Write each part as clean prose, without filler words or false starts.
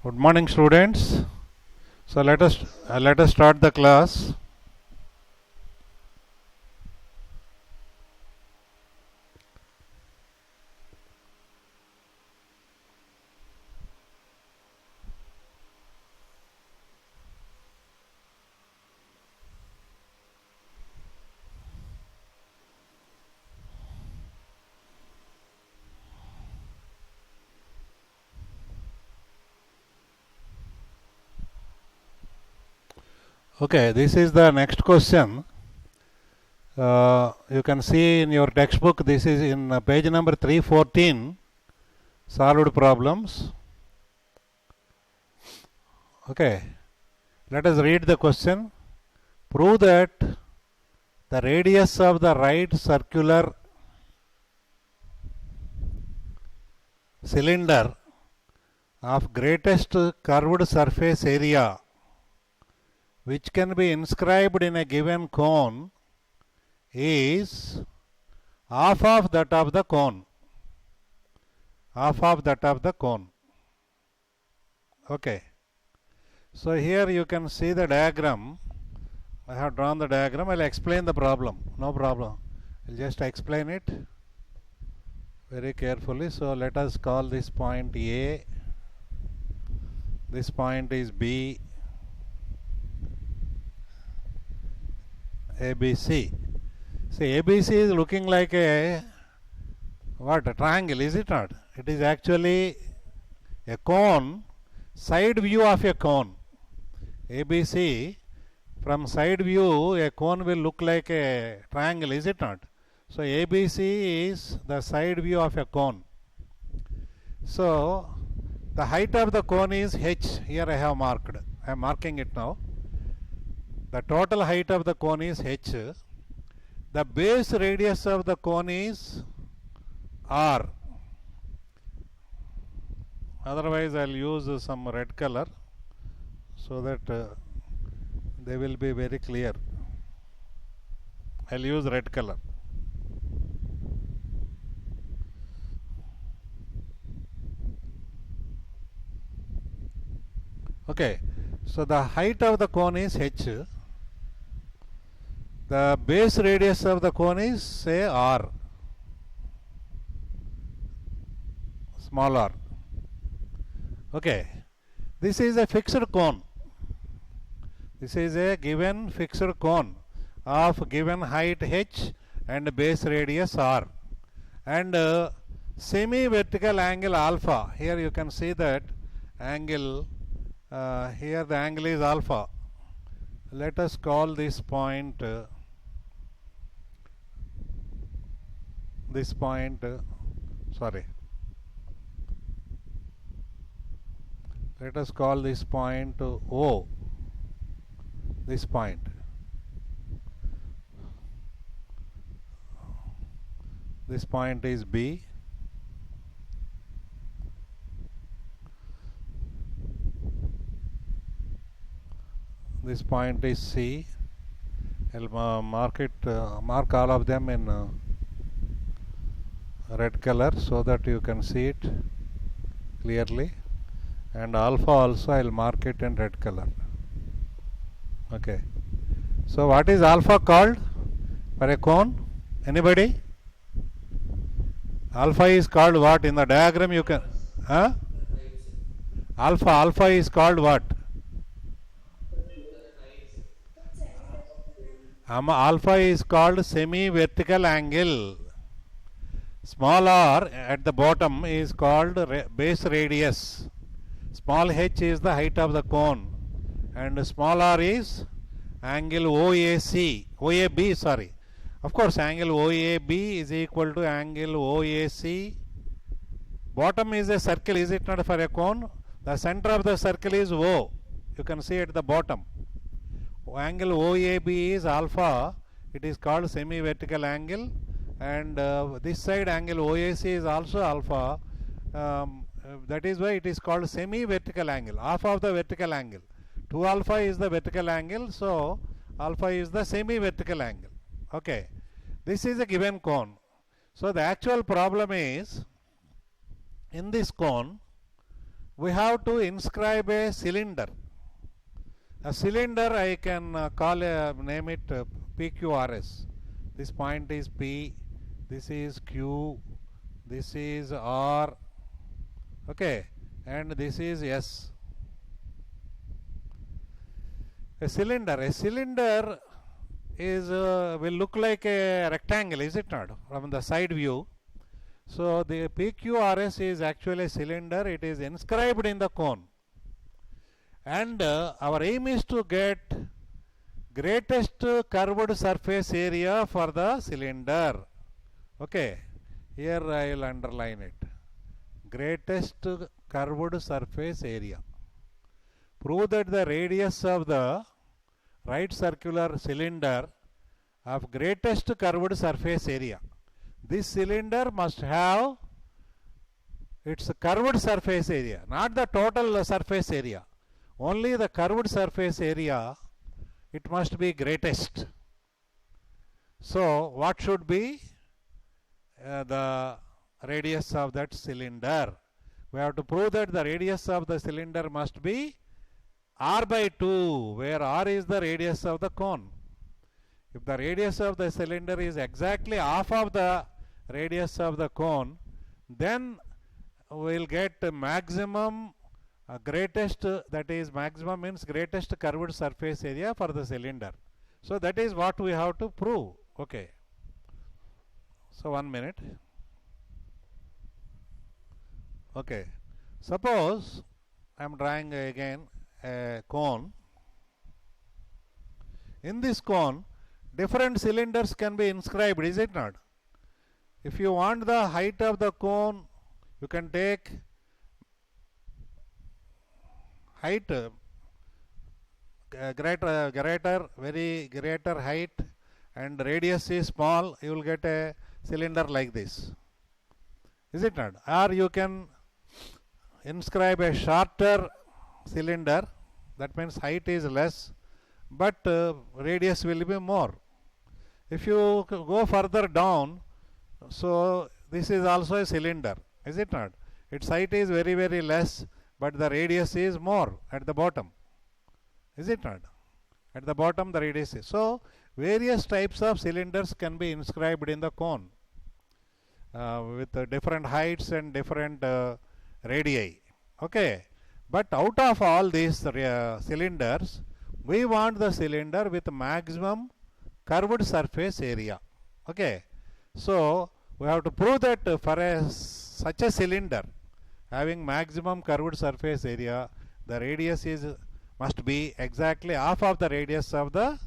Good morning, students. So let us start the class. Okay, this is the next question. You can see in your textbook, this is in page number 314, solved problems. Okay, let us read the question. Prove that the radius of the right circular cylinder of greatest curved surface area which can be inscribed in a given cone is half of that of the cone. Half of that of the cone. Okay. So here you can see the diagram. I have drawn the diagram. I'll explain the problem. No problem. I'll just explain it very carefully. So let us call this point A. This point is B. ABC. See, ABC is looking like a triangle, is it not? It is actually a cone, side view of a cone. ABC, from side view, a cone will look like a triangle, is it not? So ABC is the side view of a cone. So the height of the cone is h. Here I have marked. I am marking it now. The total height of the cone is h. The base radius of the cone is r. Otherwise I will use some red color so that they will be very clear. I will use red color. Okay, so the height of the cone is h. The base radius of the cone is, say, r, small r. Okay, this is a fixed cone. This is a given fixed cone of given height h and base radius r. And semi-vertical angle alpha. Here you can see that angle, here the angle is alpha. Let us call this point, let us call this point O, this point. This point is B. This point is C. I'll mark all of them in red color so that you can see it clearly. And alpha also I will mark it in red color. Okay. So what is alpha called for a cone? Anybody? Alpha is called what? In the diagram you can... Alpha is called what? Alpha is called semi-vertical angle. Small r at the bottom is called base radius. Small h is the height of the cone. And small r is angle OAB, sorry. Of course, angle OAB is equal to angle OAC. Bottom is a circle, is it not, for a cone? The center of the circle is O. You can see at the bottom. Angle OAB is alpha. It is called semi-vertical angle. And this side angle OAC is also alpha. That is why it is called semi-vertical angle, half of the vertical angle. 2 alpha is the vertical angle, so alpha is the semi-vertical angle. Okay, this is a given cone. So the actual problem is, in this cone, we have to inscribe a cylinder. A cylinder I can name it PQRS. This point is P, this is Q, this is R, okay, and this is S. A cylinder is will look like a rectangle, is it not, from the side view? So the PQRS is actually a cylinder. It is inscribed in the cone, and our aim is to get greatest curved surface area for the cylinder. Okay, here I will underline it. Greatest curved surface area. Prove that the radius of the right circular cylinder of greatest curved surface area. This cylinder must have its curved surface area, not the total surface area. Only the curved surface area, it must be greatest. So what should be the radius of that cylinder? We have to prove that the radius of the cylinder must be r by 2, where r is the radius of the cone. If the radius of the cylinder is exactly half of the radius of the cone, then we will get maximum greatest, that is maximum means greatest curved surface area for the cylinder. So that is what we have to prove. Okay. So 1 minute. Okay. Suppose I am drawing again a cone. In this cone, different cylinders can be inscribed, is it not? If you want the height of the cone, you can take height very greater height, and radius is small, you will get a cylinder like this, is it not? Or you can inscribe a shorter cylinder, that means height is less but radius will be more. If you go further down, so this is also a cylinder, is it not? Its height is very, very less, but the radius is more at the bottom, is it not? At the bottom the radius is. So various types of cylinders can be inscribed in the cone with different heights and different radii. Okay, but out of all these cylinders, we want the cylinder with maximum curved surface area. Okay, so we have to prove that for such a cylinder having maximum curved surface area, the radius must be exactly half of the radius of the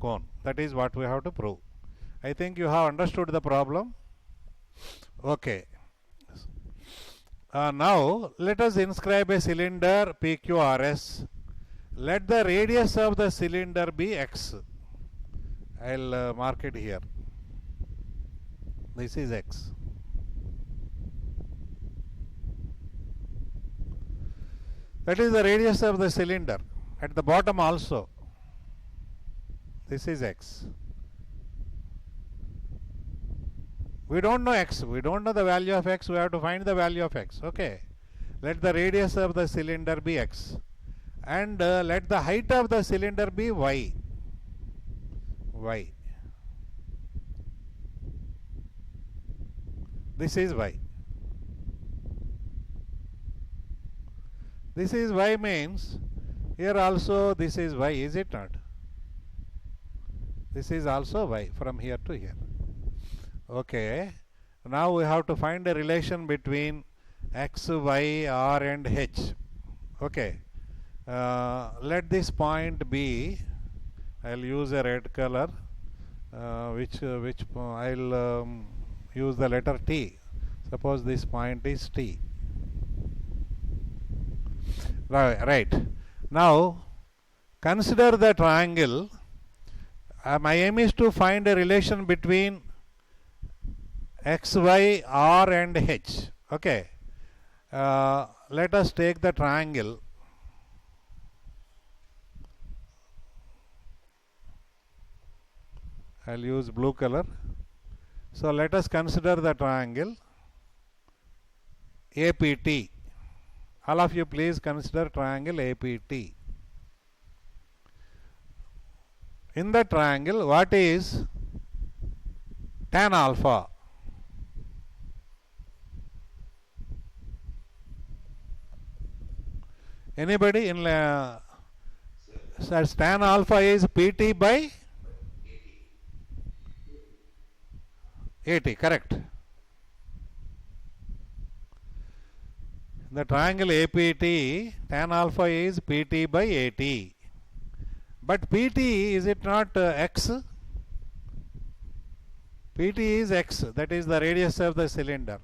cone. That is what we have to prove. I think you have understood the problem. Okay. Now let us inscribe a cylinder PQRS. Let the radius of the cylinder be x. I will mark it here. This is x. That is the radius of the cylinder. At the bottom also, this is x. We don't know x. We don't know the value of x. We have to find the value of x. Okay. Let the radius of the cylinder be x. And let the height of the cylinder be y. Y. This is y. This is y means here also this is y, is it not? This is also y from here to here. Okay. Now we have to find a relation between x, y, r and h. Okay. Let this point be, I will use a red color which I will use the letter T. Suppose this point is T. Right. Now consider the triangle. My aim is to find a relation between x, y, r and h. Okay. Let us take the triangle. I will use blue color. So let us consider the triangle APT. All of you please consider triangle APT. In the triangle, what is tan alpha? Anybody in says tan alpha is PT by 80, correct. The triangle APT, tan alpha is PT by 80. But PT, is it not x? PT is x, that is the radius of the cylinder.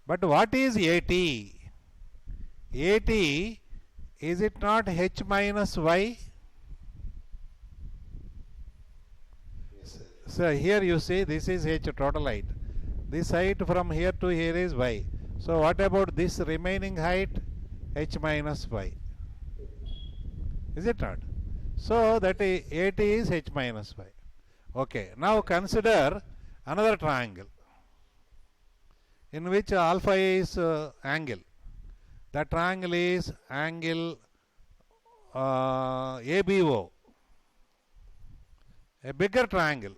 But what is AT? AT, is it not h minus y? So here you see this is h total height. This height from here to here is y. So what about this remaining height? H minus y. Is it not? So that AT is h minus y. Okay. Now consider another triangle in which alpha is angle. The triangle is angle ABO. A bigger triangle.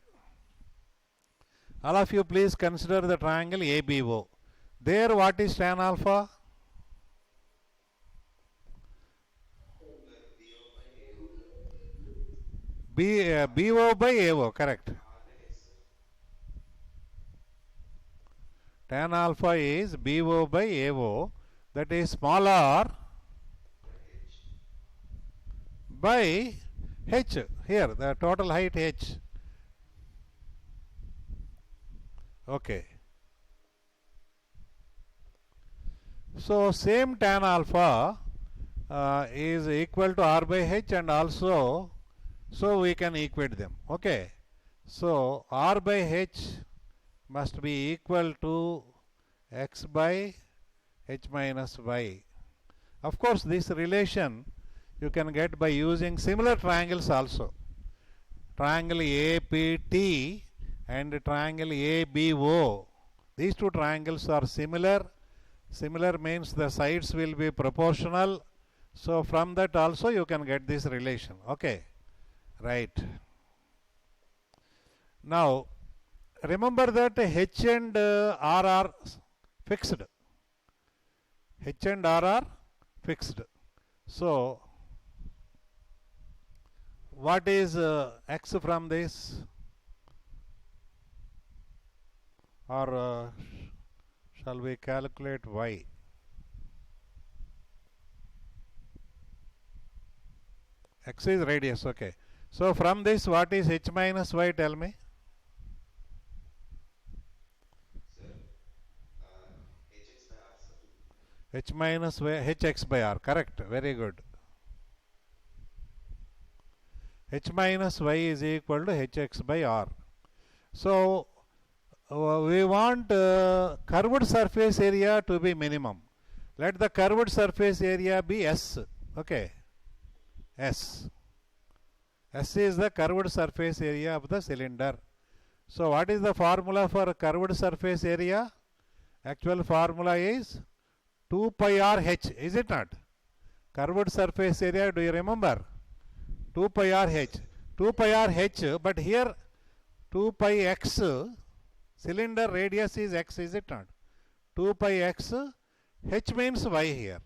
All of you please consider the triangle ABO. There what is tan alpha? BO by AO, correct. Tan alpha is BO by AO, that is small r by h. Here the total height h. Okay. So same tan alpha is equal to r by h, and also so we can equate them. Okay. So r by h must be equal to x by h minus y. Of course this relation you can get by using similar triangles also. Triangle APT and triangle ABO. These two triangles are similar. Similar means the sides will be proportional. So from that also you can get this relation. Okay. Right. Now remember that h and r are fixed. H and r are fixed. So what is x from this? Or shall we calculate y? X is radius, okay. So from this what is h minus y, tell me? Sir, hx by r, sir. H minus y, hx by r, correct, very good. H minus y is equal to hx by r. So we want curved surface area to be minimum. Let the curved surface area be S. Okay. S. S is the curved surface area of the cylinder. So what is the formula for curved surface area? Actual formula is 2 pi r h, is it not? Curved surface area, do you remember? 2 pi r h. 2 pi r h, but here 2 pi x, cylinder radius is x, is it not? 2 pi x, h means y here.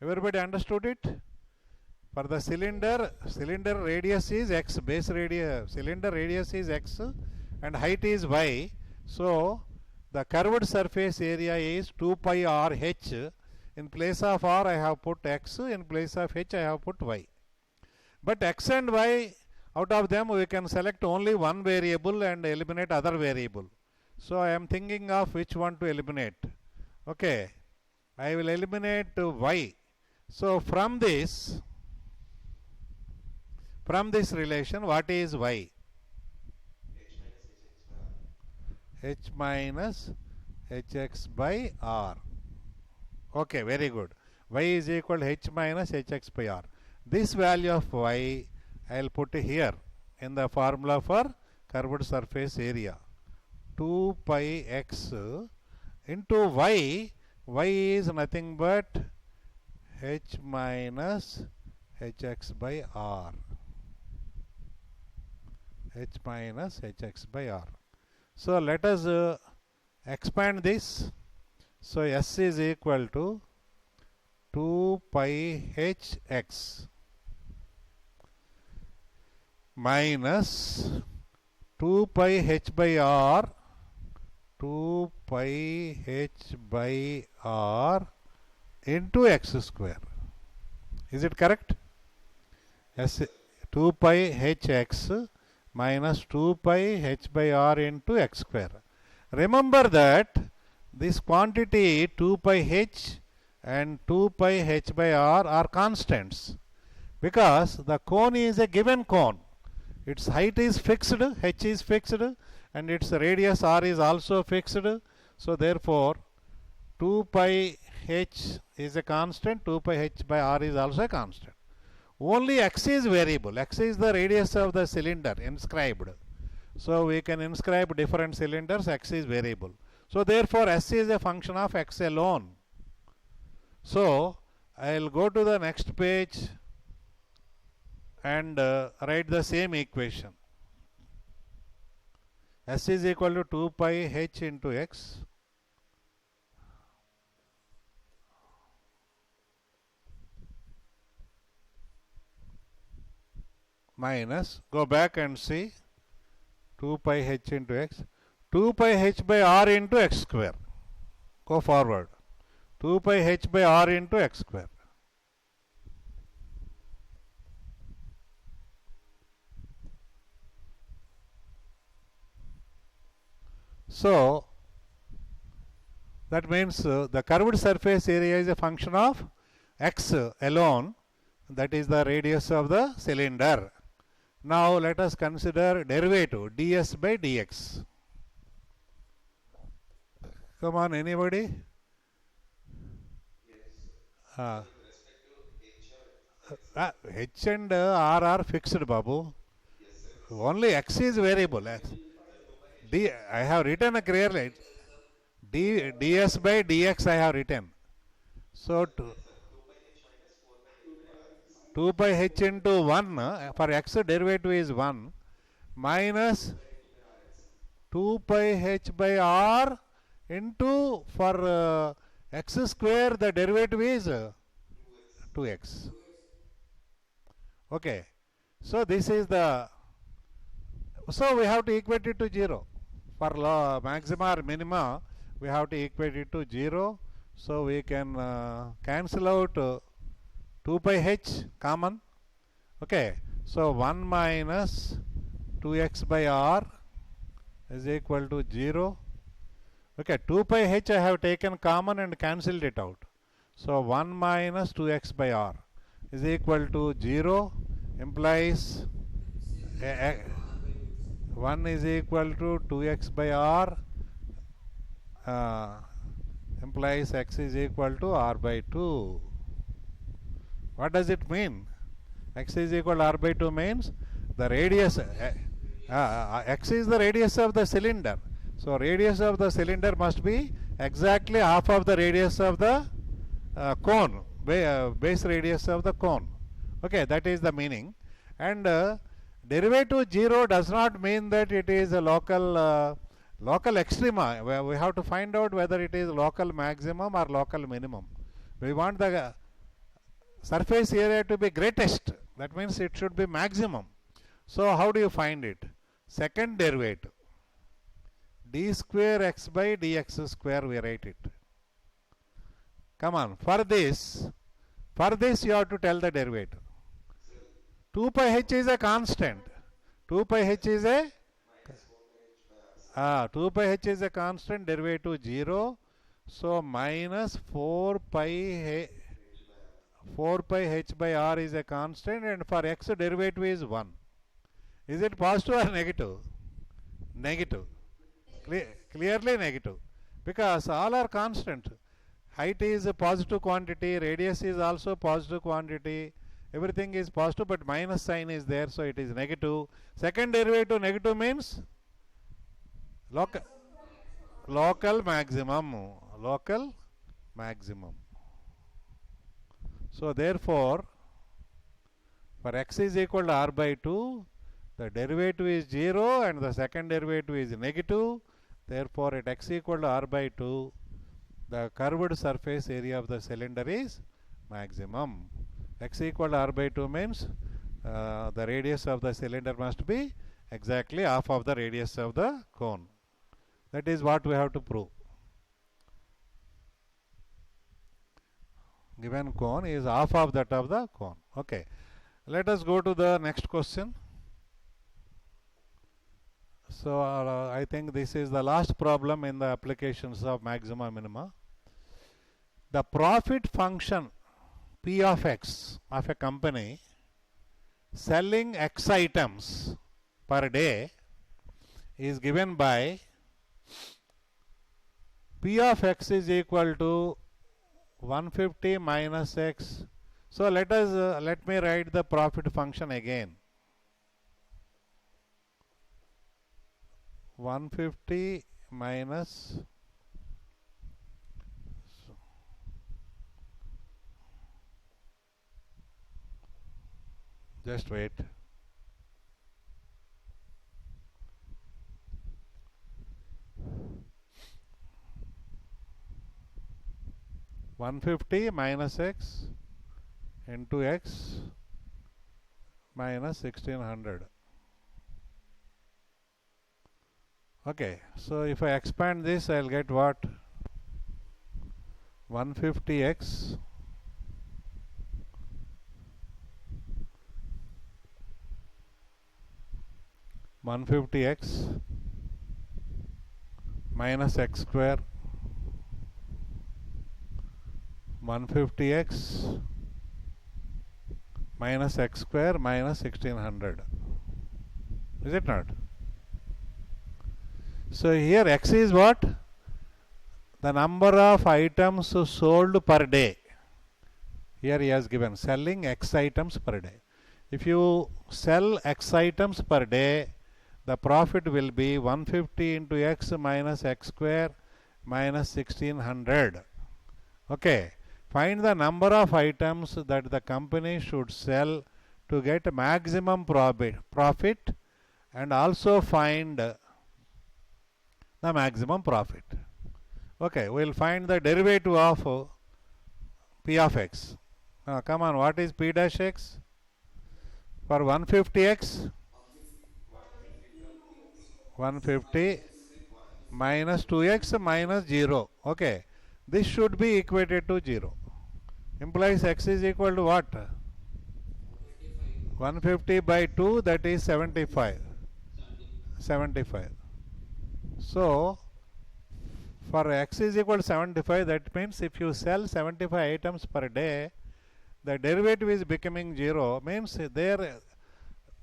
Everybody understood it? For the cylinder radius is x, base radius, cylinder radius is x and height is y. So the curved surface area is 2 pi r h. In place of r I have put x, in place of h I have put y. But x and y, out of them we can select only one variable and eliminate other variable. So I am thinking of which one to eliminate. Okay, I will eliminate y. So from this relation, what is y? H minus hx by r. Okay, very good. Y is equal to h minus hx by r. This value of y I will put here in the formula for curved surface area. 2 pi x into y. y is nothing but h minus hx by r. H minus hx by r. So let us expand this. So s is equal to 2 pi hx minus 2 pi h by r, 2 pi h by r into x square. Is it correct? S 2 pi hx minus 2 pi h by r into x square. Remember that this quantity 2 pi h and 2 pi h by r are constants, because the cone is a given cone. Its height is fixed, h is fixed, and its radius r is also fixed. So therefore 2 pi h is a constant, 2 pi h by r is also a constant. Only x is variable. X is the radius of the cylinder inscribed. So we can inscribe different cylinders, x is variable. So therefore s is a function of x alone. So I'll go to the next page and write the same equation. S is equal to 2 pi h into x minus, go back and see, 2 pi h into x, 2 pi h by r into x square. Go forward. 2 pi h by r into x square. So that means the curved surface area is a function of x alone, that is the radius of the cylinder. Now let us consider derivative ds by dx. Come on, anybody? Yes, sir. With respect to h or x. H and r are fixed, Babu. Yes, sir. Only x is variable. Sir, 2 by h. D, I have written clearly. ds by dx I have written. So Yes, sir. 2 by h minus 4 by h by r is 2 pi h into 1 for x derivative is 1 minus 2 pi h by r into for x square the derivative is 2x. Okay. So this is the, so we have to equate it to 0. For maxima or minima we have to equate it to 0. So we can cancel out 2 pi h common. Okay. So 1 minus 2x by r is equal to 0. Okay. 2 pi h I have taken common and cancelled it out. So 1 minus 2x by r is equal to 0, implies 1 is equal to 2x by r, implies x is equal to r by 2. What does it mean? X is equal to r by 2 means the radius, x is the radius of the cylinder. So radius of the cylinder must be exactly half of the radius of the cone, base radius of the cone. Okay, that is the meaning. And derivative 0 does not mean that it is a local local extrema. We have to find out whether it is local maximum or local minimum. We want the surface area to be greatest. That means it should be maximum. So how do you find it? Second derivative, d square x by dx square, we write it. Come on, for this you have to tell the derivative. 2 pi h is a constant. 2 pi h is a 2 pi h is a constant, derivative 0. So minus 4 pi h by r is a constant, and for x derivative is 1. Is it positive or negative? Negative. Clearly negative, because all are constant. Height is a positive quantity, radius is also positive quantity, everything is positive, but minus sign is there, so it is negative. Second derivative negative means local maximum. Local maximum. So therefore, for x is equal to r by 2, the derivative is 0 and the second derivative is negative. Therefore, at x equal to r by 2, the curved surface area of the cylinder is maximum. X equal to r by 2 means the radius of the cylinder must be exactly half of the radius of the cone. That is what we have to prove. Given cone is half of that of the cone. Okay. Let us go to the next question. So I think this is the last problem in the applications of maxima minima. The profit function P of x of a company selling x items per day is given by P of x is equal to 150 minus x. So let me write the profit function again. 150 minus just wait. $150 minus x into x minus 1600. Okay, so if I expand this, I'll get what? 150x minus x square 150x minus x square minus 1600. Is it not? So here x is what? The number of items sold per day. Here he has given selling x items per day. If you sell x items per day, the profit will be 150 into x minus x square minus 1600. Okay. Find the number of items that the company should sell to get maximum profit and also find the maximum profit. Okay, we will find the derivative of P of x. Now come on, what is P dash x? For 150x, 150 minus 2x minus 0. Okay, this should be equated to 0. Implies x is equal to what? 150 by 2, that is 75. 75. So, for x is equal to 75, that means if you sell 75 items per day, the derivative is becoming 0, means there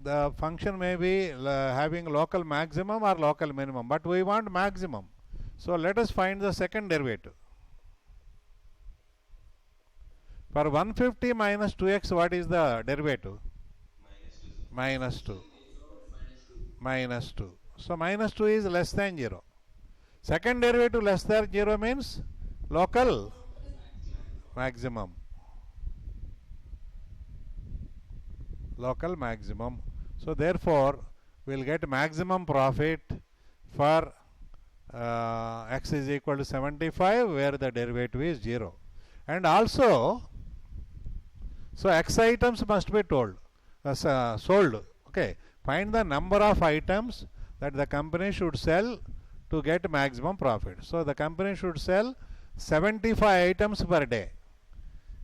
the function may be having local maximum or local minimum, but we want maximum. So let us find the second derivative. For 150 minus 2x, what is the derivative? Minus 2. Minus 2. So minus 2 is less than 0. Second derivative less than 0 means local maximum. Local maximum. So therefore, we will get maximum profit for x is equal to 75, where the derivative is 0. And also, so x items must be sold. Okay, find the number of items that the company should sell to get maximum profit. So the company should sell 75 items per day.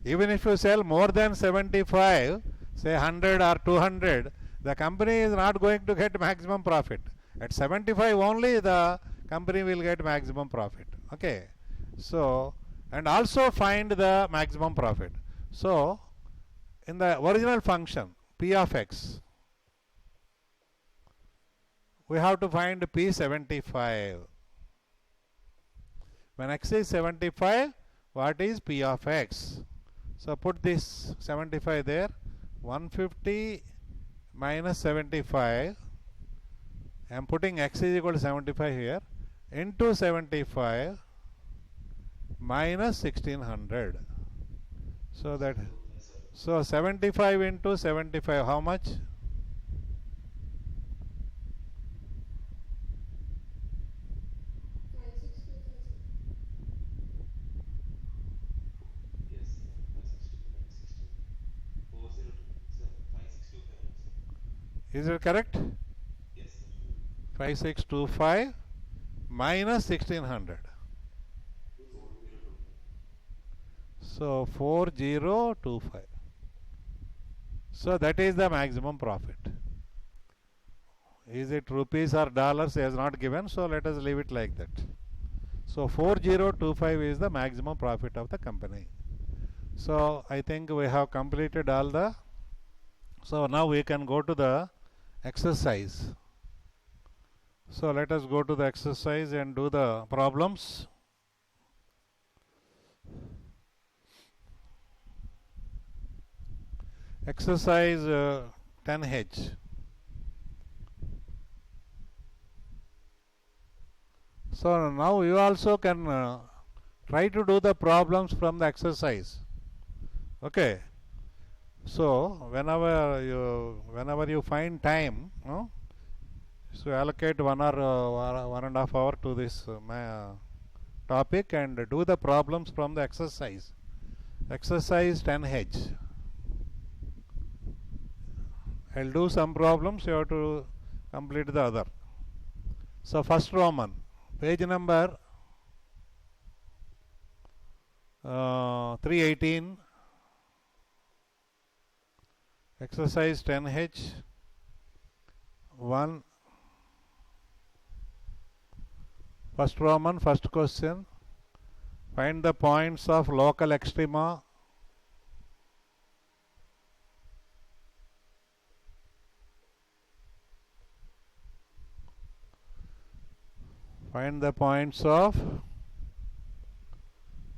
Even if you sell more than 75, say 100 or 200, the company is not going to get maximum profit. At 75 only the company will get maximum profit. Okay. So, and also find the maximum profit. So, in the original function P of x, we have to find P75. When x is 75, what is P of x? So put this 75 there. 150 minus 75. I am putting x is equal to 75 here. Into 75 minus 1600. So that, 562, sir. so 75 into 75, how much? 5625, Yes, sir. 562 minus 16. 402. Sir, 5625, sir. Is it correct? Yes, sir. 5625 minus 1600. 4025. So 4025. So that is the maximum profit. Is it rupees or dollars? He has not given, so let us leave it like that. So 4025 is the maximum profit of the company. So I think we have completed all the. So now we can go to the exercise. So let us go to the exercise and do the problems. Exercise 10H. So now you also can try to do the problems from the exercise. Okay. So whenever you find time, so allocate 1.5 hour to this topic and do the problems from the exercise. Exercise 10H. I'll do some problems, you have to complete the other. So first Roman, page number 318, exercise 10H 1. First Roman, first question, find the points of local extrema find the points of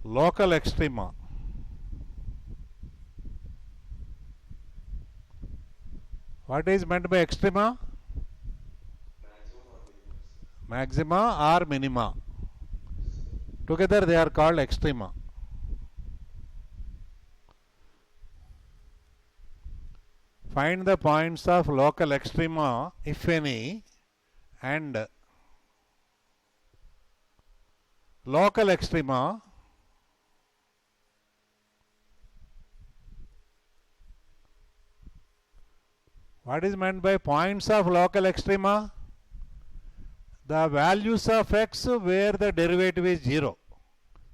local extrema. What is meant by extrema? Maximum or minimum, sir. Maxima or minima. Together they are called extrema. Find the points of local extrema, if any, and local extrema what is meant by points of local extrema? The values of x where the derivative is 0.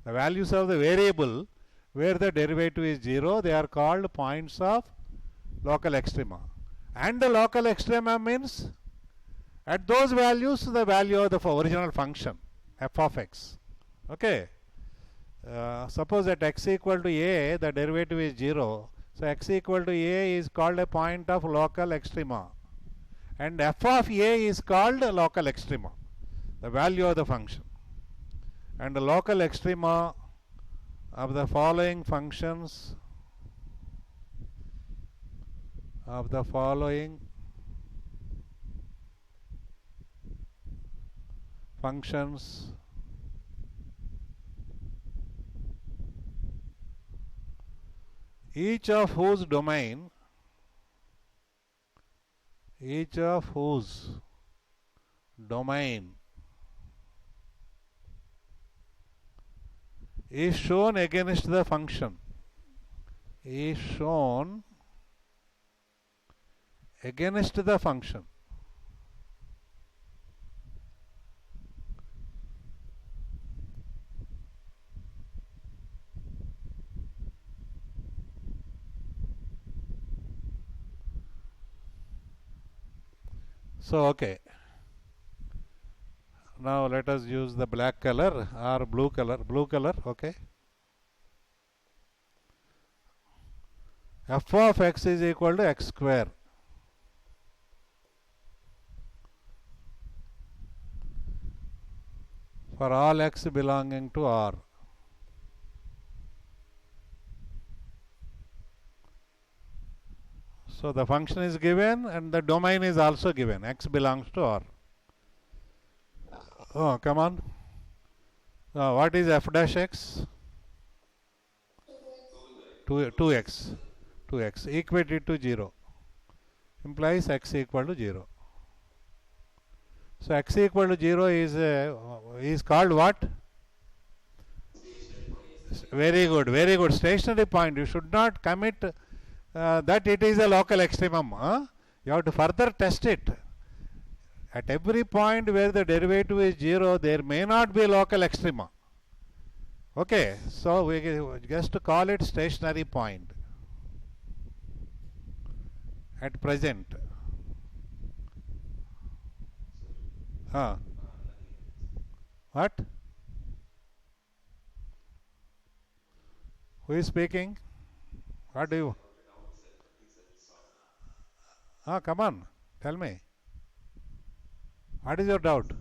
The values of the variable where the derivative is 0, they are called points of local extrema. And the local extrema means at those values the value of the original function f of x. Okay. Suppose at x equal to a the derivative is 0. So x equal to a is called a point of local extrema. And f of a is called local extrema, the value of the function. And the local extrema of the following functions each of whose domain is shown against the function So okay, now let us use the black color or blue color. Okay, f of x is equal to x square. For all x belonging to R. So the function is given and the domain is also given. X belongs to R. Oh, come on. What is f dash x? 2x 2x equated to 0 implies x equal to 0. So x equal to 0 is called what? Very good, very good. Stationary point. You should not commit that it is a local extremum. You have to further test it. At every point where the derivative is 0, there may not be local extrema. Okay, so we just call it stationary point at present. What? Who is speaking? What do you? Come on, tell me. What is your doubt?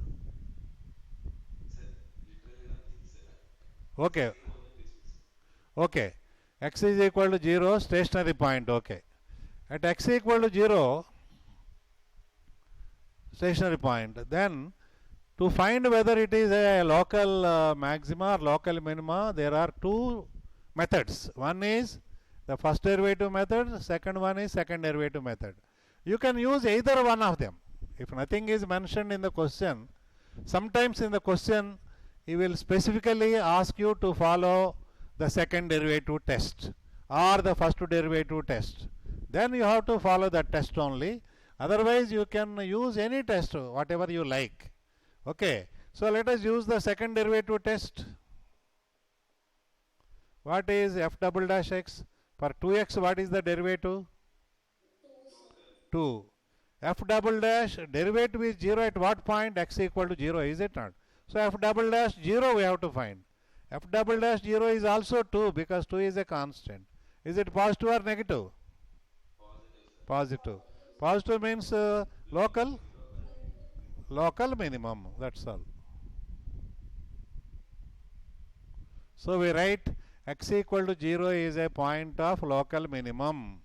Okay. Okay. X is equal to 0, stationary point. Okay. At x equal to 0, stationary point, then to find whether it is a local maxima or local minima, there are two methods. One is the first derivative method, second one is second derivative method. You can use either one of them. If nothing is mentioned in the question, sometimes in the question he will specifically ask you to follow the second derivative test or the first derivative test. Then you have to follow that test only. Otherwise you can use any test, whatever you like. Okay. So let us use the second derivative test. What is f double dash x? For 2x, what is the derivative? 2. F double dash derivative is 0 at what point? X equal to 0, is it not? So f double dash 0 we have to find. F double dash 0 is also 2 because 2 is a constant. Is it positive or negative? Positive. Positive means local minimum, that's all. So we write x equal to 0 is a point of local minimum.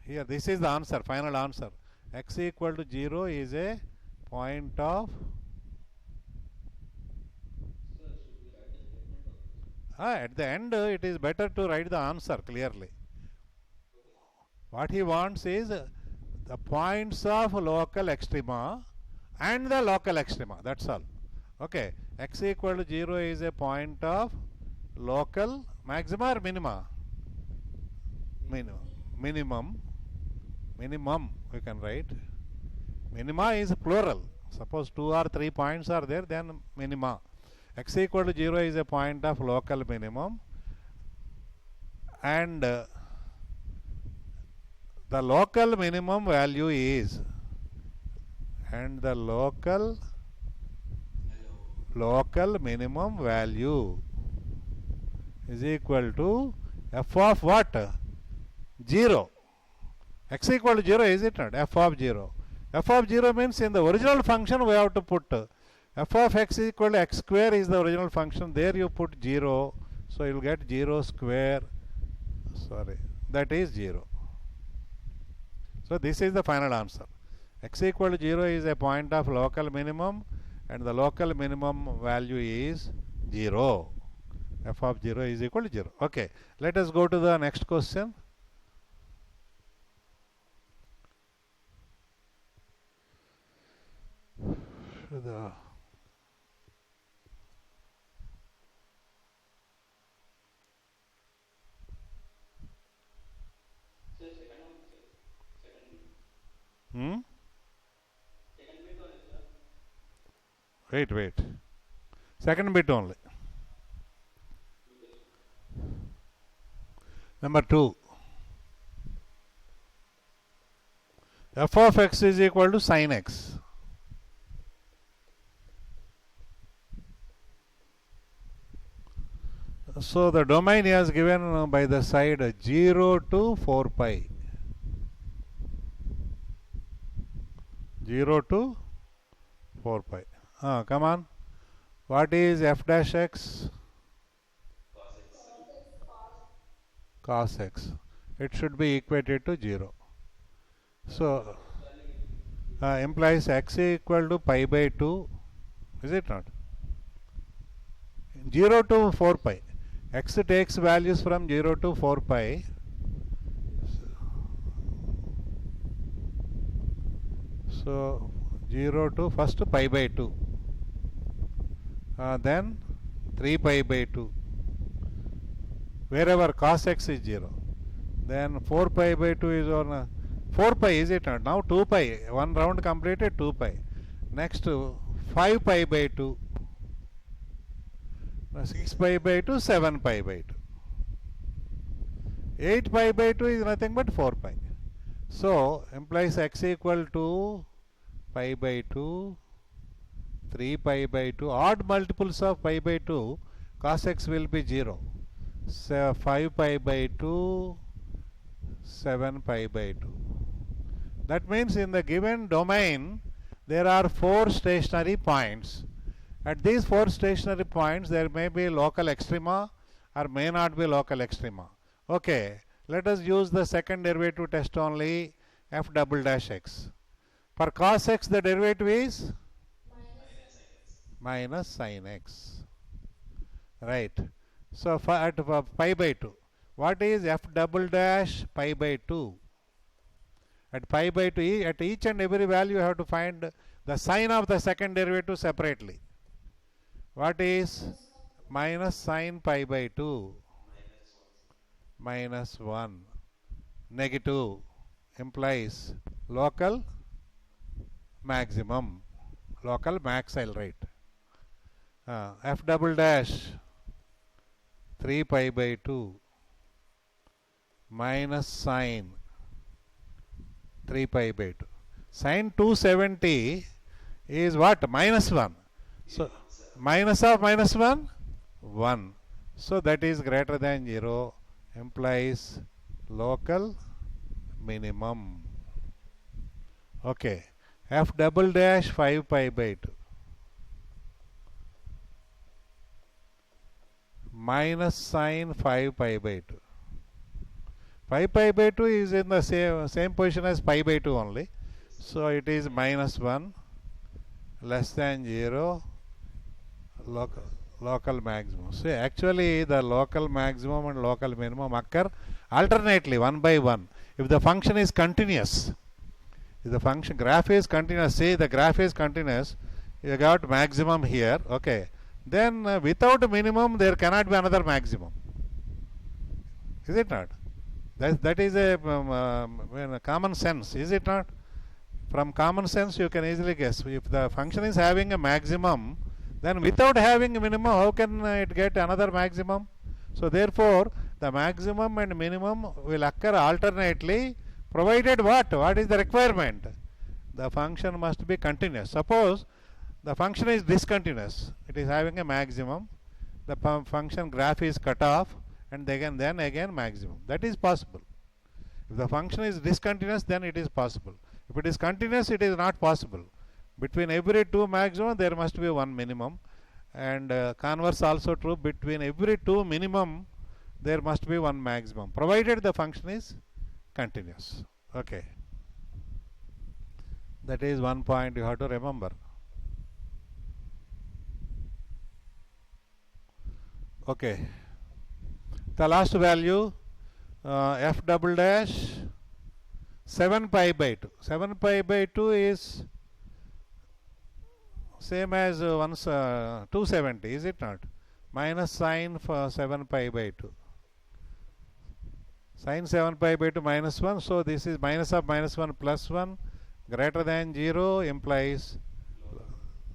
Here this is the answer, final answer. X equal to 0 is a point of at the end it is better to write the answer clearly. What he wants is the points of local extrema and the local extrema, that's all. Okay, x equal to 0 is a point of local maxima or minima? Minimum we can write. Minima is plural. Suppose 2 or 3 points are there, then minima. X equal to 0 is a point of local minimum, and the local minimum value is, and the local minimum value is equal to f of what? 0. X equal to 0, is it not? F of 0. F of 0 means in the original function we have to put f of x is equal to x square is the original function. There you put 0. So you will get 0 square. Sorry, that is 0. So this is the final answer. X equal to 0 is a point of local minimum, and the local minimum value is 0. F of 0 is equal to 0. Okay, let us go to the next question. Wait. Second bit only. Number 2. F of x is equal to sin x. So the domain is given by the side 0 to 4 pi. 0 to 4 pi. Come on. What is f dash x? Cos x. It should be equated to 0. So implies x equal to pi by 2. Is it not? 0 to 4 pi. X takes values from 0 to 4 pi. So 0 to first pi by 2. Then 3 pi by 2. Wherever cos x is 0. Then 4 pi by 2 is on 4 pi, is it not? Now 2 pi. One round completed, 2 pi. Next 5 pi by 2. 6 pi by 2, 7 pi by 2. 8 pi by 2 is nothing but 4 pi. So implies x equal to pi by 2, 3 pi by 2. Odd multiples of pi by 2, cos x will be 0. So 5 pi by 2, 7 pi by 2. That means in the given domain there are 4 stationary points. At these 4 stationary points there may be local extrema or may not be local extrema. Okay, let us use the second derivative test only, f double dash x. For cos x the derivative is minus sin x. Right. So at pi by 2, what is f double dash pi by 2? At pi by 2, at each and every value you have to find the sign of the second derivative separately. What is minus sin pi by 2? Minus 1. Negative implies local maximum. Local max, I'll write. F double dash 3 pi by 2 minus sine 3 pi by 2. Sine 270 is what? Minus 1. So minus of minus 1? 1. So that is greater than 0, implies local minimum. Okay. F double dash 5 pi by 2 minus sine 5 pi by 2. 5 pi by 2 is in the same position as pi by 2 only. So it is minus 1 less than 0 local maximum. So actually the local maximum and local minimum occur alternately, one by one. If the function is continuous, if the function graph is continuous, say the graph is continuous, you got maximum here, okay, then without minimum there cannot be another maximum. Is it not? That is a common sense, is it not? From common sense you can easily guess. If the function is having a maximum, then without having a minimum, how can it get another maximum? So therefore the maximum and minimum will occur alternately, provided what? What is the requirement? The function must be continuous. Suppose the function is discontinuous, it is having a maximum, the function graph is cut off, and then again maximum. That is possible. If the function is discontinuous, then it is possible. If it is continuous, it is not possible. Between every two maximum there must be one minimum, and converse also true, between every two minimum there must be one maximum, provided the function is continuous. Okay, that is one point you have to remember. Okay, the last value f double dash 7 pi by 2. 7 pi by 2 is same as 270, is it not? Minus sine for 7 pi by 2. Sine 7 pi by 2 minus 1. So this is minus of minus 1 plus 1 greater than 0 implies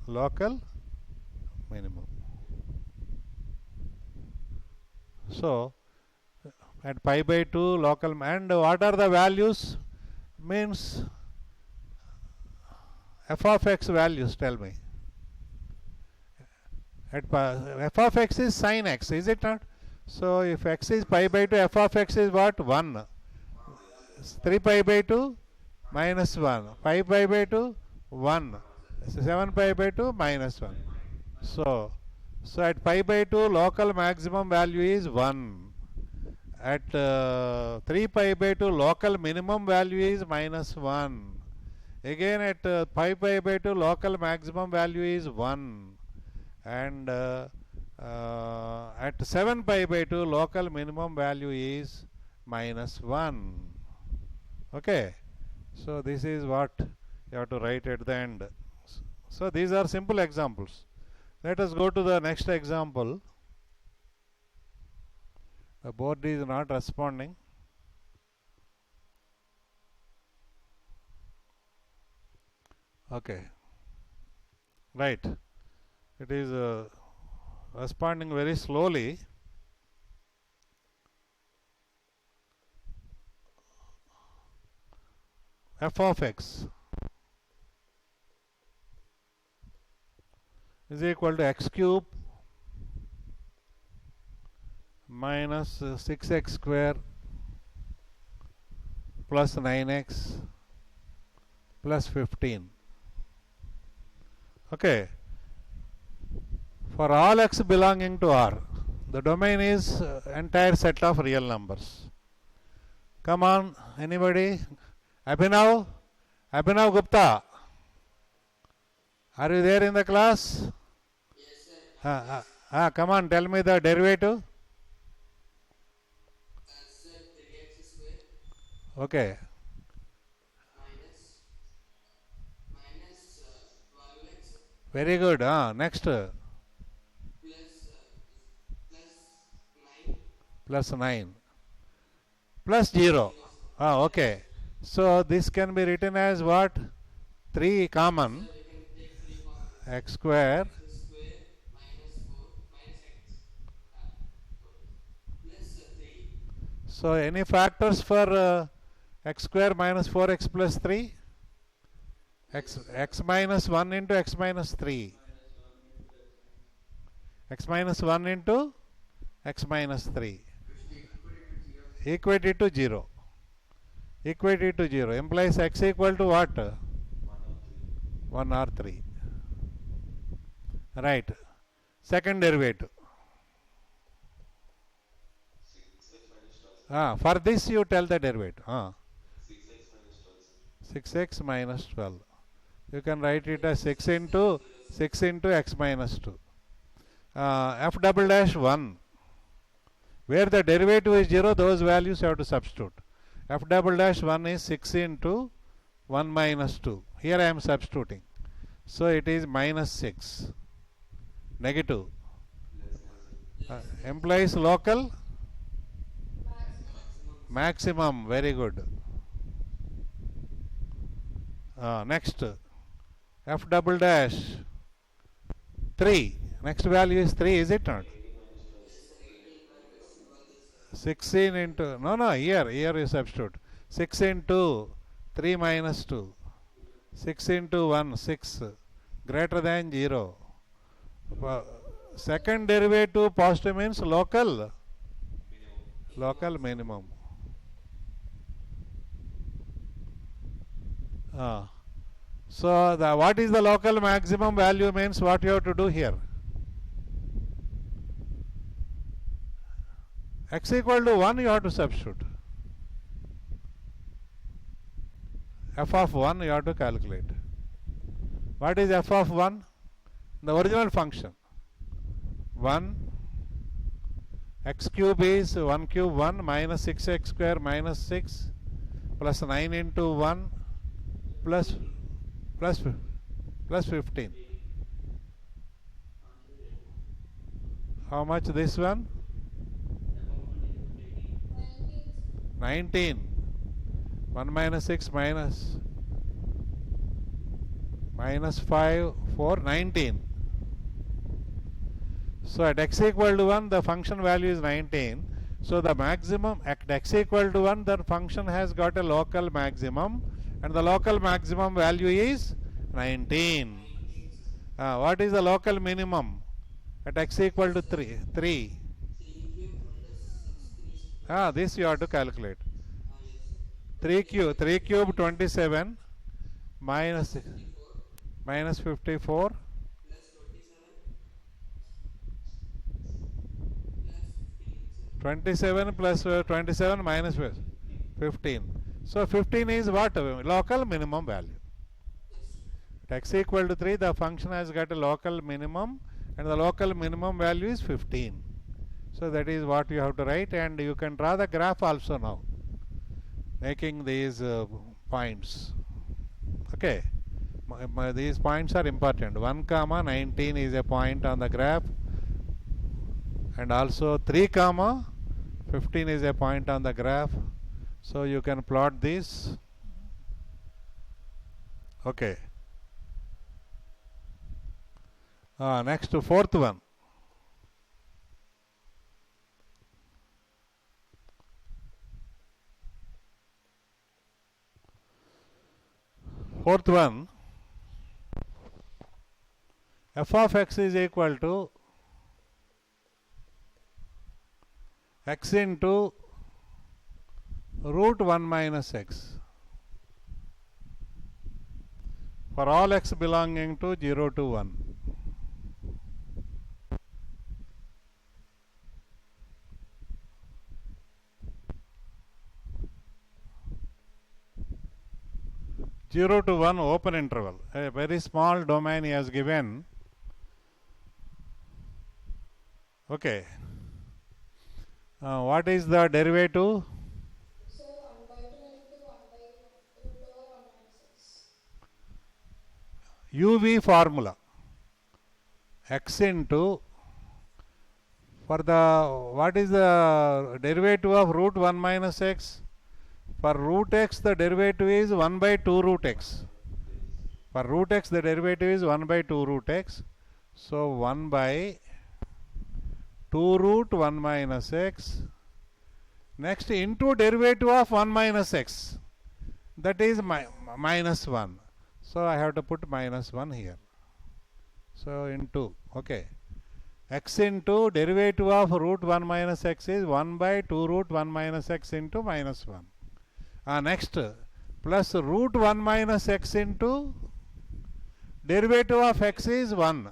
local minimum. So at pi by 2 local, and what are the values? Means f of x values, tell me. At f of x is sin x, is it not? So if x is pi by 2, f of x is what? 1. 3 pi by 2 minus 1. 5 pi by 2 1. 7 pi by 2 minus 1. So at pi by 2 local maximum value is 1. At 3 pi by 2 local minimum value is minus 1. Again at 5 pi by 2 local maximum value is 1. And At 7 pi by 2, local minimum value is minus 1. Okay, so this is what you have to write at the end. So these are simple examples. Let us go to the next example. The board is not responding. Okay, right, it is responding very slowly. F of x is equal to x cube minus 6x square plus 9x plus 15. Okay, for all x belonging to R, the domain is entire set of real numbers. Come on, anybody? Abhinav Gupta, are you there in the class? Yes, sir. Come on, tell me the derivative. Sir, 3x square Okay, minus 12x very good. Next, plus 9 plus 9 plus 0. 0, sir. Okay, so this can be written as what? 3 common, Sir, we can take 3 common. x square X square minus 4 minus x plus 3 So any factors for x square minus 4x plus 3? X minus 1 into x minus 3. X minus 1 into x minus 3. Equate it to 0. Equate it to 0. Implies x equal to what? 1 or 3. Right. Second derivative. 6x minus 12. For this you tell the derivative. 6x minus 12. 6x minus 12. You can write it as 6 into x minus 2. F double dash 1. Where the derivative is 0, those values you have to substitute. F double dash 1 is 6 into 1 minus 2. Here I am substituting. So it is minus 6. Negative. Implies local maximum. Very good. Next, F double dash 3. Next value is 3, is it not? 16 into, here you substitute. 6 into 3 minus 2. 6 into 1, 6. Greater than 0. Second derivative positive means local. Local minimum. So what is the local maximum value means what you have to do here. X equal to 1 you have to substitute. F of 1 you have to calculate. What is f of 1? The original function. 1 x cube is 1 cube 1 minus 6x square minus 6 plus 9 into 1 plus 15. How much this one? 19. 1 minus 6 minus 5 4 19. So at x equal to 1 the function value is 19. So the maximum at x equal to 1 the function has got a local maximum and the local maximum value is 19. What is the local minimum at x equal to 3? 3. This you have to calculate. 3 cube 27 minus 54 27 plus 27 minus 15. So 15 is what? Local minimum value. At x equal to 3 the function has got a local minimum and the local minimum value is 15. So that is what you have to write, and you can draw the graph also now, making these points. Okay, these points are important. 1 comma 19 is a point on the graph, and also 3 comma 15 is a point on the graph. So you can plot this. Okay. Next, fourth one. Fourth one, f of x is equal to x into root 1 minus x for all x belonging to 0 to 1. Zero to 1 open interval, a very small domain he has given. Okay. What is the derivative? So 1 by 2 into 1 by root over 1 minus x. UV formula. X into, for the, what is the derivative of root 1 minus x? For root x, the derivative is 1 by 2 root x. For root x, the derivative is 1 by 2 root x. So 1 by 2 root 1 minus x. Next, into derivative of 1 minus x. That is minus 1. So I have to put minus 1 here. So into, okay. X into derivative of root 1 minus x is 1 by 2 root 1 minus x into minus 1. Next, plus root 1 minus x into derivative of x is 1.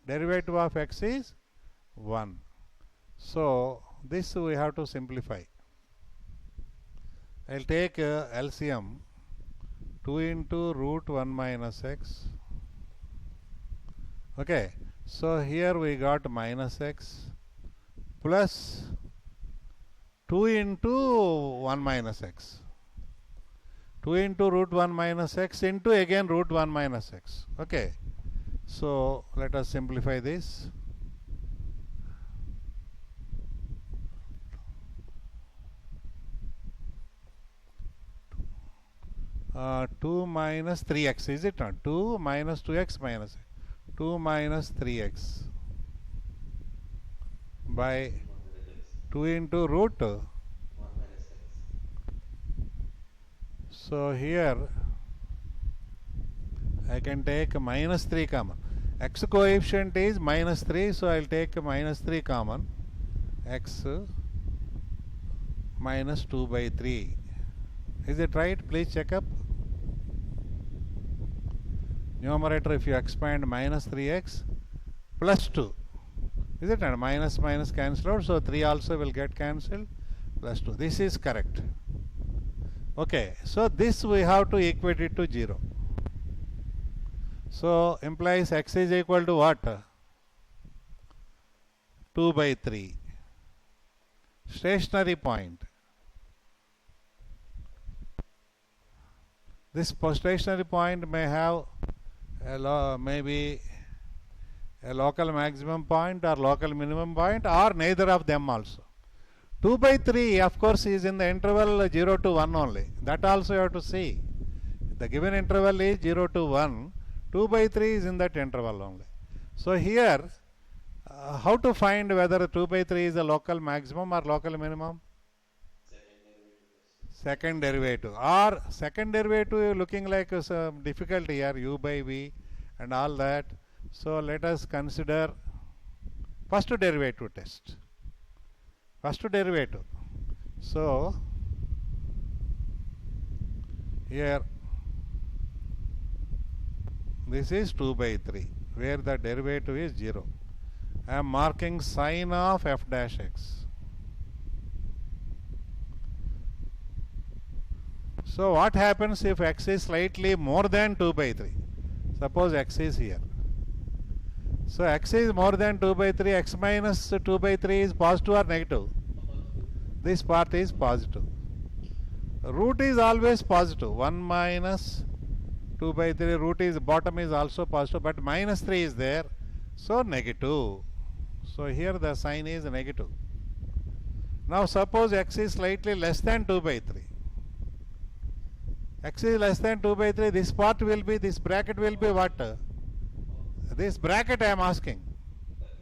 Derivative of x is 1. So this we have to simplify. I will take LCM 2 into root 1 minus x. Okay. So here we got minus x plus 2 into 1 minus x. 2 into root 1 minus x into again root 1 minus x. Okay. So let us simplify this. Uh, 2 minus 3x, is it not? 2 minus 2x minus 2 minus 3x by 2 into root. So here I can take minus 3 common. X coefficient is minus 3, so I will take minus 3 common. X minus 2 by 3. Is it right? Please check up. Numerator, if you expand, minus 3x plus 2. Is it not? Minus minus cancel out, so 3 also will get cancelled, plus 2. This is correct. Okay, so this we have to equate it to 0. So implies x is equal to what? 2 by 3. Stationary point. This stationary point may have maybe a local maximum point or local minimum point, or neither of them also. 2 by 3 of course is in the interval 0 to 1 only. That also you have to see. The given interval is 0 to 1. 2 by 3 is in that interval only. So here how to find whether 2 by 3 is a local maximum or local minimum? Second derivative. Or second derivative looking like difficult here, u by v and all that. So let us consider first derivative test. First derivative. So here this is 2 by 3 where the derivative is 0. I am marking sign of f dash x. So what happens if x is slightly more than 2 by 3? Suppose x is here. So x is more than 2 by 3, x minus 2 by 3 is positive or negative? This part is positive. Root is always positive. 1 minus 2 by 3, root is bottom is also positive, but minus 3 is there, so negative. So here the sign is negative. Now suppose x is slightly less than 2 by 3. X is less than 2 by 3, this part will be, this bracket will be what? This bracket I am asking.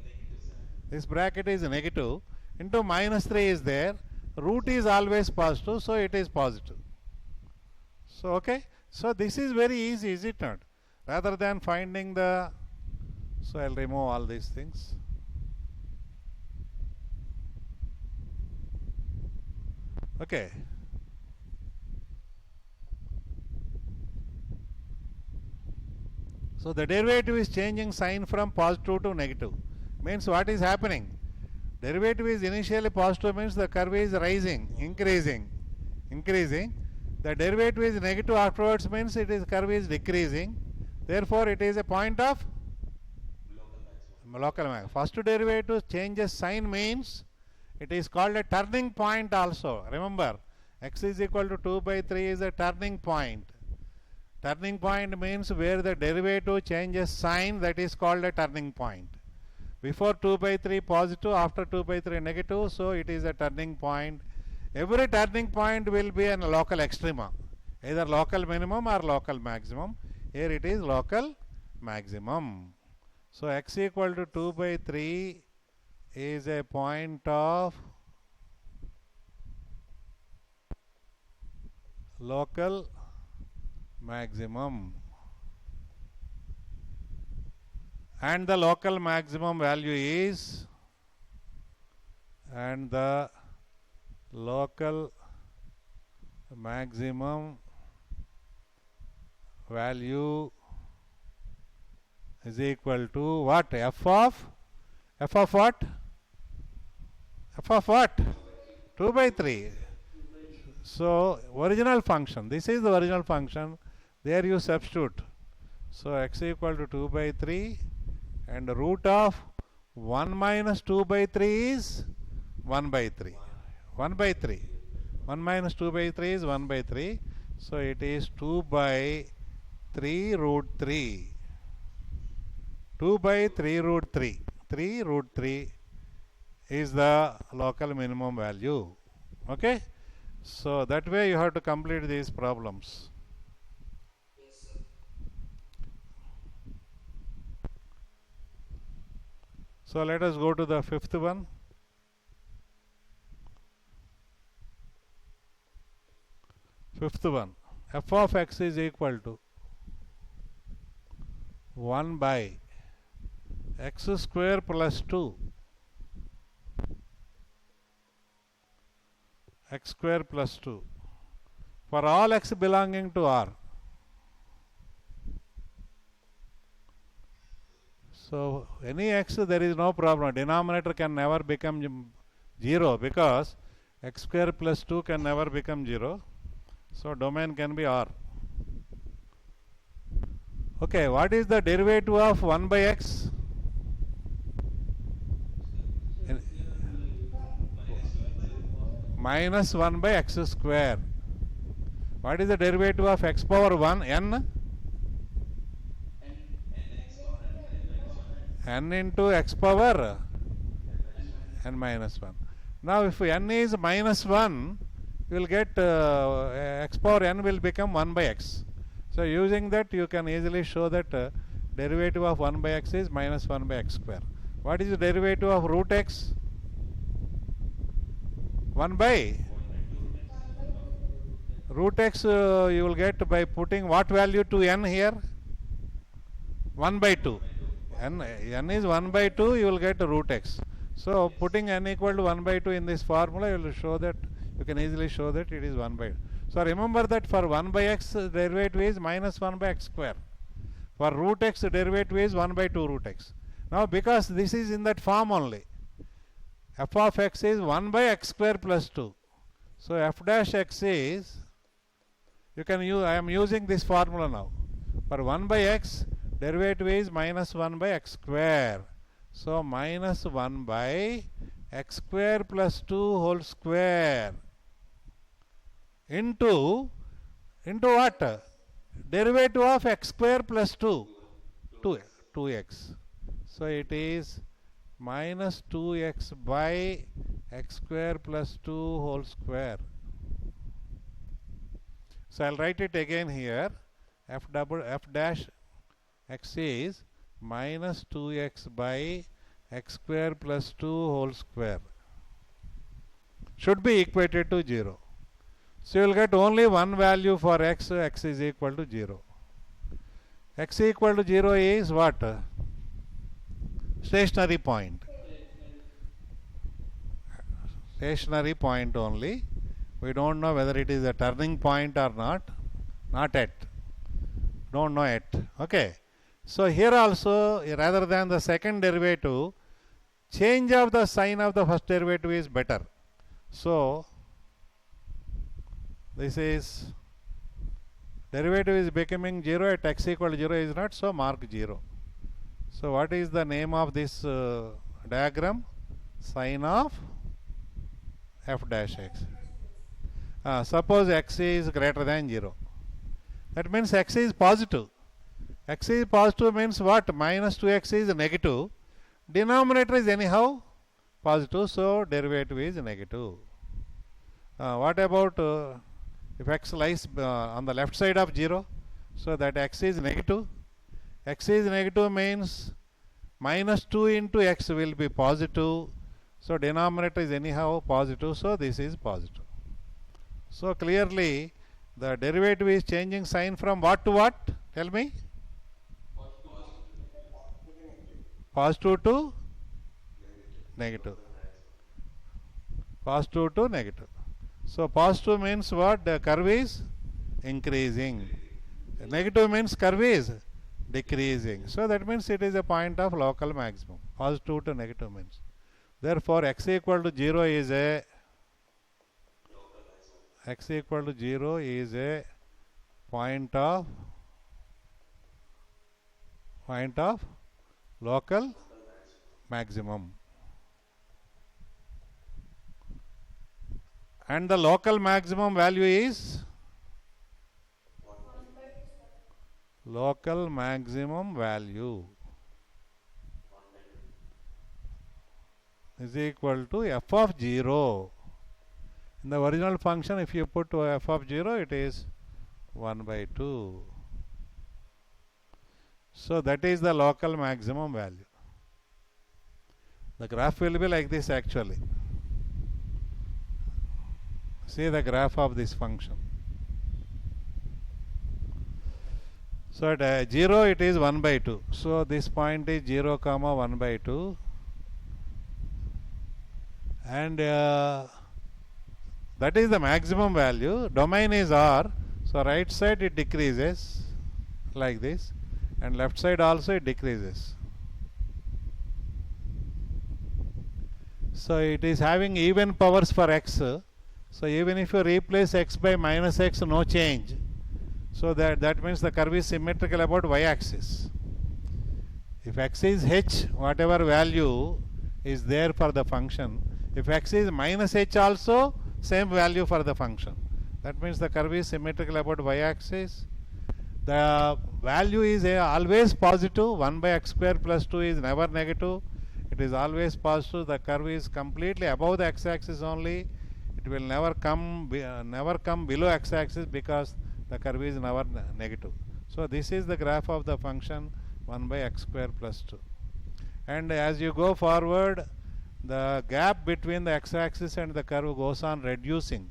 Negative, sir. This bracket is negative, into minus 3 is there, root is always positive, so it is positive. So okay, so this is very easy, is it not? Rather than finding the, so I'll remove all these things. Okay. So the derivative is changing sign from positive to negative. Means what is happening? Derivative is initially positive, means the curve is rising, increasing. The derivative is negative afterwards, means it is curve is decreasing. Therefore it is a point of local maximum. First derivative changes sign means it is called a turning point also. Remember, x is equal to 2 by 3 is a turning point. Turning point means where the derivative changes sign, that is called a turning point. Before 2 by 3 positive, after 2 by 3 negative, so it is a turning point. Every turning point will be a local extrema, either local minimum or local maximum. Here it is local maximum. So x equal to 2 by 3 is a point of local maximum, and the local maximum value is, and the local maximum value is equal to what? F of what? F of what? 2 by 3. So original function, this is the original function, there you substitute. So x equal to 2 by 3, and the root of 1 minus 2 by 3 is 1 by 3. 1 by 3. 1 minus 2 by 3 is 1 by 3. So it is 2 by 3 root 3. 2 by 3 root 3. 3 root 3 is the local minimum value. Okay? So that way you have to complete these problems. Yes, sir. So let us go to the fifth one. Fifth one, f of x is equal to 1 by x square plus 2, x square plus 2 for all x belonging to R. So any x, there is no problem. Denominator can never become 0 because x square plus 2 can never become 0. So domain can be R. Okay, what is the derivative of 1 by x? Minus 1 by x square. What is the derivative of x power 1? N? N into x power n minus 1. Now if n is minus 1, you will get x power n will become 1 by x. So using that you can easily show that derivative of 1 by x is minus 1 by x square. What is the derivative of root x? 1 by root x you will get by putting what value to n here? 1 by 2. N is 1 by 2, you will get root x. So putting n equal to 1 by 2 in this formula, you will show that, you can easily show that it is 1 by 2. So remember that for 1 by x derivative is minus 1 by x square. For root x derivative is 1 by 2 root x. Now because this is in that form only, f of x is 1 by x square plus 2. So f dash x is, you can use, I am using this formula now. For 1 by x, Derivative is minus 1 by x square. So minus 1 by x square plus 2 whole square into what? Derivative of x square plus 2. 2x. So it is minus 2x by x square plus 2 whole square. So I'll write it again here. F dash x is minus 2x by x square plus 2 whole square. Should be equated to 0. So you will get only one value for x. X is equal to 0. X equal to 0 is what? Stationary point. Stationary point only. We don't know whether it is a turning point or not. Not yet. Don't know yet. Okay. So here also, rather than the second derivative, change of the sign of the first derivative is better. So this is derivative is becoming 0 at x equal to 0 is not, so mark 0. So what is the name of this diagram? Sign of f dash x. Suppose x is greater than 0. That means x is positive. X is positive means what? Minus 2x is negative. Denominator is anyhow positive, so derivative is negative. What about if x lies on the left side of 0? So that x is negative. X is negative means minus 2 into x will be positive. So denominator is anyhow positive, so this is positive. So clearly the derivative is changing sign from what to what? Tell me. Positive to negative. Positive to negative. So positive means what? The curve is increasing. Negative means curve is decreasing. So that means it is a point of local maximum. Positive to negative means. Therefore x equal to 0 is a point of local maximum. And the local maximum value is local maximum value is equal to f of 0. In the original function, if you put f of 0, it is 1 by 2. So that is the local maximum value. The graph will be like this actually. See the graph of this function. So at 0 it is 1 by 2. So this point is 0 comma 1 by 2. And that is the maximum value. Domain is R. So right side it decreases like this. And left side also it decreases. So it is having even powers for x. So even if you replace x by minus x, no change. So that means the curve is symmetrical about y-axis. If x is h, whatever value is there for the function. If x is minus h also, same value for the function. That means the curve is symmetrical about y-axis. The value is always positive. 1 by x square plus 2 is never negative. It is always positive. The curve is completely above the x-axis only. It will never come below x-axis because the curve is never negative. So this is the graph of the function 1 by x square plus 2. And as you go forward, the gap between the x-axis and the curve goes on reducing.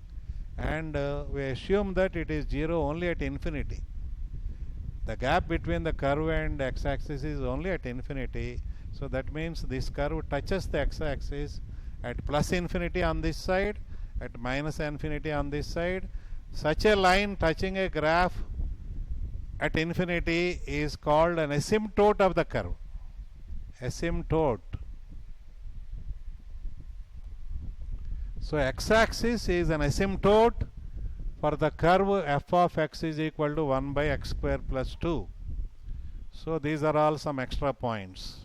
And we assume that it is 0 only at infinity. The gap between the curve and x-axis is only at infinity. So that means this curve touches the x-axis at plus infinity on this side, at minus infinity on this side. Such a line touching a graph at infinity is called an asymptote of the curve. Asymptote. So x-axis is an asymptote for the curve f of x is equal to 1 by x square plus 2. So these are all some extra points.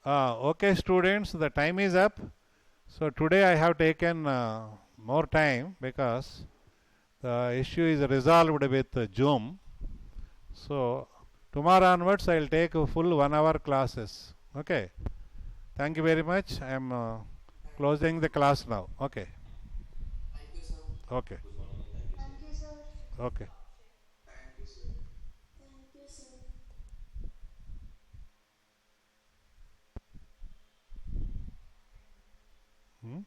Okay students, the time is up. So today I have taken more time because the issue is resolved with Zoom. So tomorrow onwards I will take full 1 hour classes. Okay. Thank you very much. I am closing the class now. Okay. Thank you, sir. Okay. Good morning and thank you, sir. Thank you, sir. Okay. Thank you, sir. Thank you, sir. Hmm?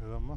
ఏదమ్మా